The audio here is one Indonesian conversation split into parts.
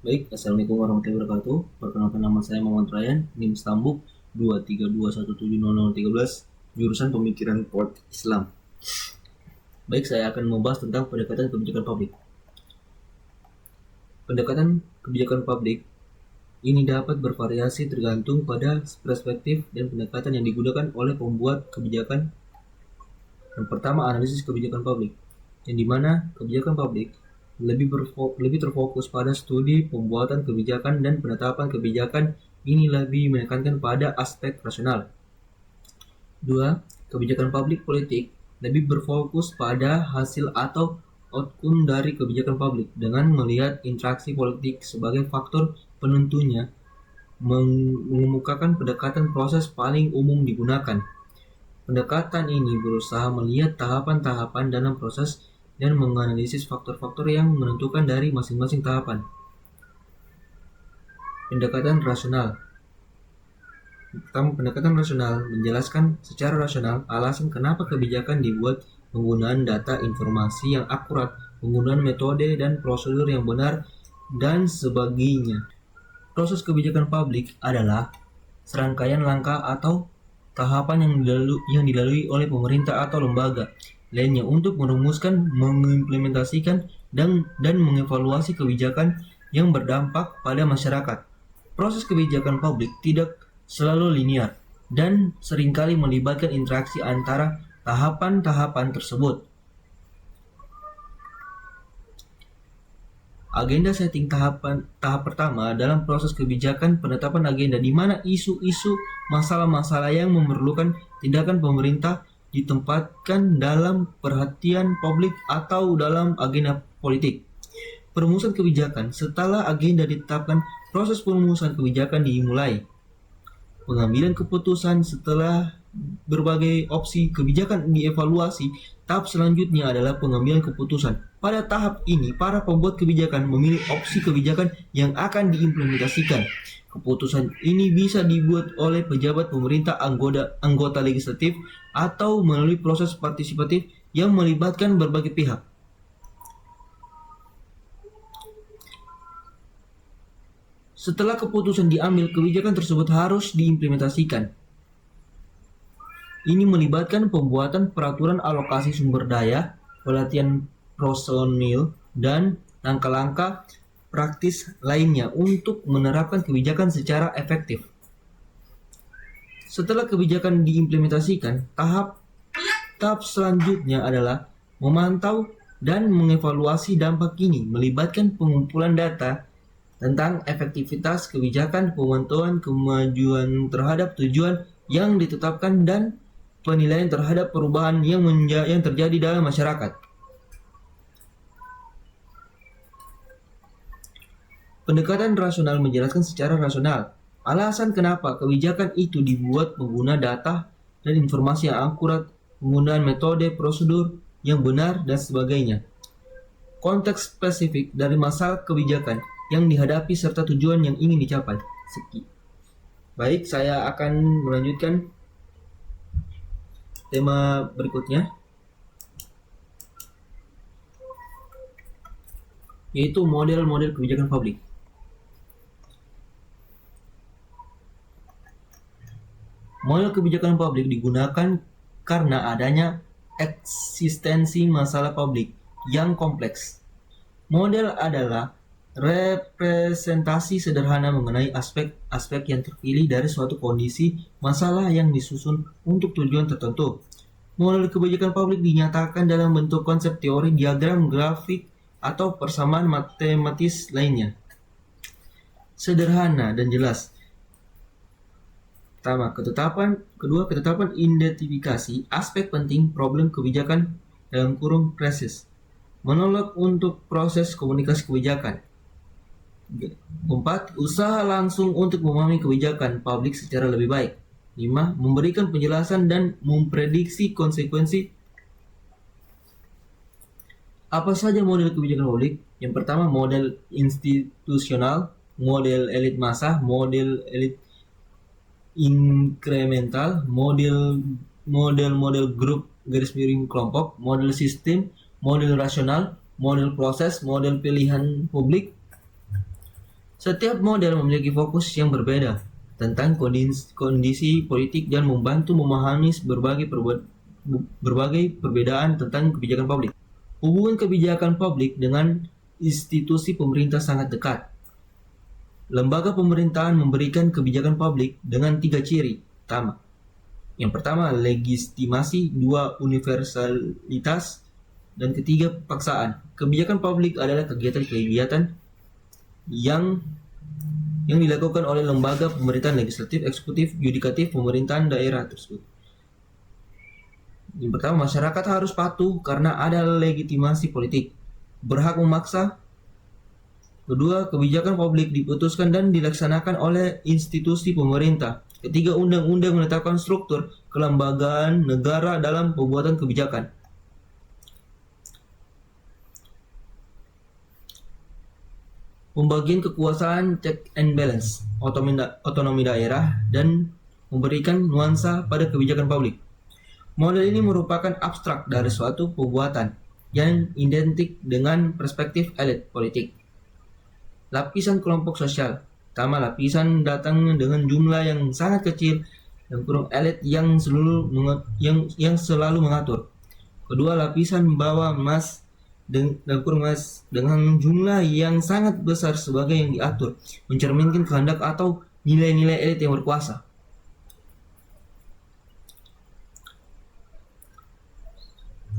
Baik, Assalamualaikum warahmatullahi wabarakatuh. Perkenalkan, nama saya Muhammad Ryan, NIM Stambuk 232170013, jurusan Pemikiran Politik Islam. Baik, saya akan membahas tentang pendekatan kebijakan publik. Pendekatan kebijakan publik ini dapat bervariasi tergantung pada perspektif dan pendekatan yang digunakan oleh pembuat kebijakan. Yang pertama, analisis kebijakan publik, yang dimana kebijakan publik lebih terfokus pada studi pembuatan kebijakan dan penetapan kebijakan. Ini lebih menekankan pada aspek rasional. 2. Kebijakan publik politik lebih berfokus pada hasil atau outcome dari kebijakan publik dengan melihat interaksi politik sebagai faktor penentunya, mengemukakan pendekatan proses paling umum digunakan. Pendekatan ini berusaha melihat tahapan-tahapan dalam proses dan menganalisis faktor-faktor yang menentukan dari masing-masing tahapan. Pendekatan rasional. Pertama, pendekatan rasional menjelaskan secara rasional alasan kenapa kebijakan dibuat, penggunaan data informasi yang akurat, penggunaan metode dan prosedur yang benar, dan sebagainya. Proses kebijakan publik adalah serangkaian langkah atau tahapan yang dilalui oleh pemerintah atau lembaga lainnya untuk merumuskan, mengimplementasikan, dan mengevaluasi kebijakan yang berdampak pada masyarakat. Proses kebijakan publik tidak selalu linear dan seringkali melibatkan interaksi antara tahapan-tahapan tersebut. Agenda setting tahap pertama dalam proses kebijakan, penetapan agenda di mana isu-isu masalah-masalah yang memerlukan tindakan pemerintah ditempatkan dalam perhatian publik atau dalam agenda politik. Perumusan kebijakan. Setelah agenda ditetapkan, proses perumusan kebijakan dimulai. Pengambilan keputusan. Setelah berbagai opsi kebijakan dievaluasi, tahap selanjutnya adalah pengambilan keputusan. Pada tahap ini, para pembuat kebijakan memilih opsi kebijakan yang akan diimplementasikan. Keputusan ini bisa dibuat oleh pejabat pemerintah, anggota legislatif, atau melalui proses partisipatif yang melibatkan berbagai pihak. Setelah keputusan diambil, kebijakan tersebut harus diimplementasikan. Ini melibatkan pembuatan peraturan alokasi sumber daya, pelatihan personil, dan langkah-langkah praktis lainnya untuk menerapkan kebijakan secara efektif. Setelah kebijakan diimplementasikan, tahap selanjutnya adalah memantau dan mengevaluasi dampak. Ini melibatkan pengumpulan data tentang efektivitas kebijakan, pemantauan kemajuan terhadap tujuan yang ditetapkan, dan penilaian terhadap perubahan yang terjadi dalam masyarakat. Pendekatan rasional menjelaskan secara rasional alasan kenapa kebijakan itu dibuat, pengguna data dan informasi yang akurat, penggunaan metode, prosedur yang benar, dan sebagainya. Konteks spesifik dari masalah kebijakan yang dihadapi serta tujuan yang ingin dicapai. Baik, saya akan melanjutkan tema berikutnya, yaitu model-model kebijakan publik. Model kebijakan publik digunakan karena adanya eksistensi masalah publik yang kompleks. Model adalah representasi sederhana mengenai aspek-aspek yang terpilih dari suatu kondisi masalah yang disusun untuk tujuan tertentu. Model kebijakan publik dinyatakan dalam bentuk konsep teori, diagram, grafik, atau persamaan matematis lainnya. Sederhana dan jelas. Pertama, ketetapan identifikasi aspek penting problem kebijakan (presis), menolak untuk proses komunikasi kebijakan. 4. Usaha langsung untuk memahami kebijakan publik secara lebih baik. 5. Memberikan penjelasan dan memprediksi konsekuensi. Apa saja model kebijakan publik? Yang pertama, model institusional, model elit massa, model elit inkremental, model grup kelompok, model sistem, model rasional, model proses, model pilihan publik. Setiap model memiliki fokus yang berbeda tentang kondisi politik dan membantu memahami berbagai perbedaan tentang kebijakan publik. Hubungan kebijakan publik dengan institusi pemerintah sangat dekat. Lembaga pemerintahan memberikan kebijakan publik dengan 3 ciri utama. Yang pertama, legitimasi, 2, universalitas, dan ketiga, paksaan. Kebijakan publik adalah kegiatan-kegiatan yang dilakukan oleh lembaga pemerintahan legislatif, eksekutif, yudikatif, pemerintahan daerah tersebut. Yang pertama, masyarakat harus patuh karena ada legitimasi politik, berhak memaksa. Kedua, kebijakan publik diputuskan dan dilaksanakan oleh institusi pemerintah. Ketiga, undang-undang menetapkan struktur kelembagaan negara dalam pembuatan kebijakan. Pembagian kekuasaan, check and balance, otonomi daerah, dan memberikan nuansa pada kebijakan publik. Model ini merupakan abstrak dari suatu pembuatan yang identik dengan perspektif elit politik. Lapisan kelompok sosial. Pertama, lapisan datang dengan jumlah yang sangat kecil dan kurang elit yang selalu mengatur. Kedua, lapisan bawah emas dan kurang emas dengan jumlah yang sangat besar sebagai yang diatur, mencerminkan kehendak atau nilai-nilai elit yang berkuasa.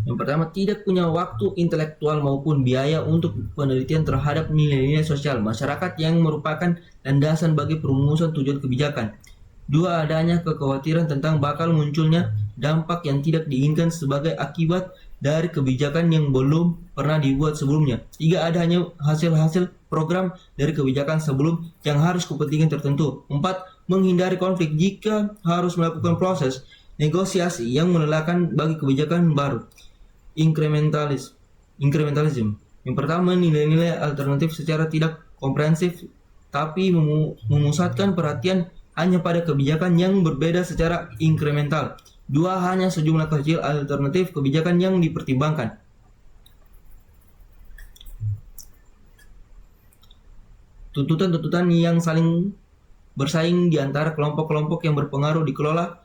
Yang pertama, tidak punya waktu intelektual maupun biaya untuk penelitian terhadap nilai-nilai sosial masyarakat yang merupakan landasan bagi perumusan tujuan kebijakan. Dua, adanya kekhawatiran tentang bakal munculnya dampak yang tidak diinginkan sebagai akibat dari kebijakan yang belum pernah dibuat sebelumnya. Tiga, adanya hasil-hasil program dari kebijakan sebelum yang harus kepentingan tertentu. Empat, menghindari konflik jika harus melakukan proses negosiasi yang melelahkan bagi kebijakan baru. Incrementalism. Yang pertama, nilai-nilai alternatif secara tidak komprehensif tapi memusatkan perhatian hanya pada kebijakan yang berbeda secara inkremental. Dua, hanya sejumlah kecil alternatif kebijakan yang dipertimbangkan. Tuntutan-tuntutan yang saling bersaing di antara kelompok-kelompok yang berpengaruh dikelola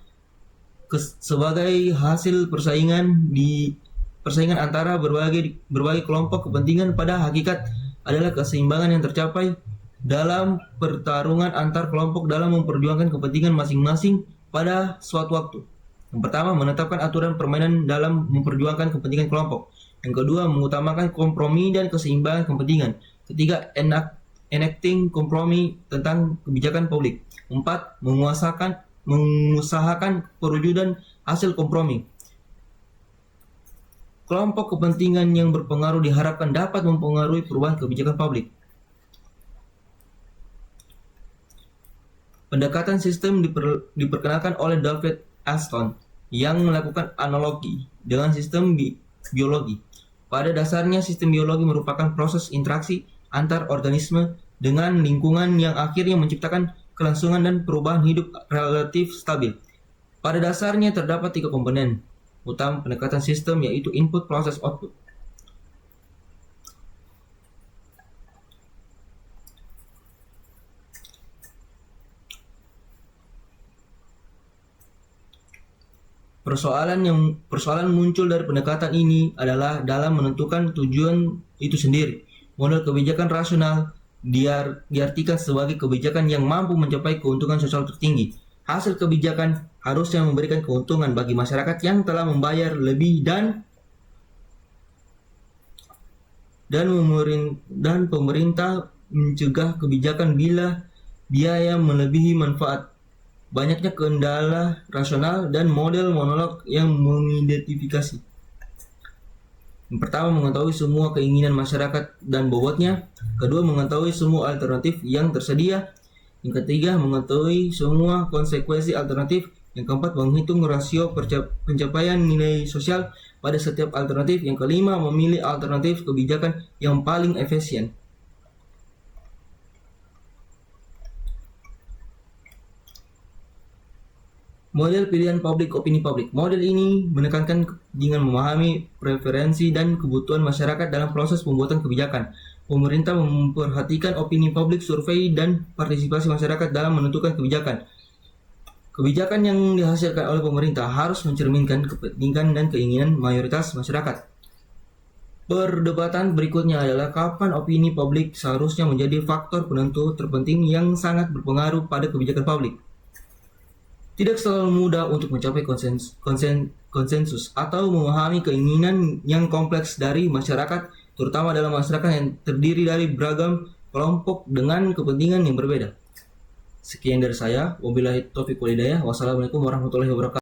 sebagai hasil persaingan antara berbagai kelompok kepentingan pada hakikat adalah keseimbangan yang tercapai dalam pertarungan antar kelompok dalam memperjuangkan kepentingan masing-masing pada suatu waktu. Yang pertama, menetapkan aturan permainan dalam memperjuangkan kepentingan kelompok. Yang kedua, mengutamakan kompromi dan keseimbangan kepentingan. Ketiga, enacting kompromi tentang kebijakan publik. Empat, mengusahakan perwujudan hasil kompromi. Kelompok kepentingan yang berpengaruh diharapkan dapat mempengaruhi perubahan kebijakan publik. Pendekatan sistem diperkenalkan oleh David Aston yang melakukan analogi dengan sistem biologi. Pada dasarnya, sistem biologi merupakan proses interaksi antar organisme dengan lingkungan yang akhirnya menciptakan kelangsungan dan perubahan hidup relatif stabil. Pada dasarnya terdapat 3 komponen utama pendekatan sistem, yaitu input, proses, output. Persoalan muncul dari pendekatan ini adalah dalam menentukan tujuan itu sendiri. Model kebijakan rasional diartikan sebagai kebijakan yang mampu mencapai keuntungan sosial tertinggi. Hasil kebijakan harusnya memberikan keuntungan bagi masyarakat yang telah membayar lebih dan pemerintah mencegah kebijakan bila biaya melebihi manfaat. Banyaknya kendala rasional dan model monolog yang mengidentifikasi. Yang pertama, mengetahui semua keinginan masyarakat dan bobotnya. Kedua, mengetahui semua alternatif yang tersedia. Yang ketiga, mengetahui semua konsekuensi alternatif. Yang keempat, menghitung rasio pencapaian nilai sosial pada setiap alternatif. Yang kelima, memilih alternatif kebijakan yang paling efisien. Model pilihan publik opini publik. Model ini menekankan dengan memahami preferensi dan kebutuhan masyarakat dalam proses pembuatan kebijakan. Pemerintah memperhatikan opini publik, survei, dan partisipasi masyarakat dalam menentukan kebijakan. Kebijakan yang dihasilkan oleh pemerintah harus mencerminkan kepentingan dan keinginan mayoritas masyarakat. Perdebatan berikutnya adalah kapan opini publik seharusnya menjadi faktor penentu terpenting yang sangat berpengaruh pada kebijakan publik. Tidak selalu mudah untuk mencapai konsensus atau memahami keinginan yang kompleks dari masyarakat, terutama dalam masyarakat yang terdiri dari beragam kelompok dengan kepentingan yang berbeda. Sekian dari saya. Wabillahi taufiq wal hidayah. Wassalamualaikum warahmatullahi wabarakatuh.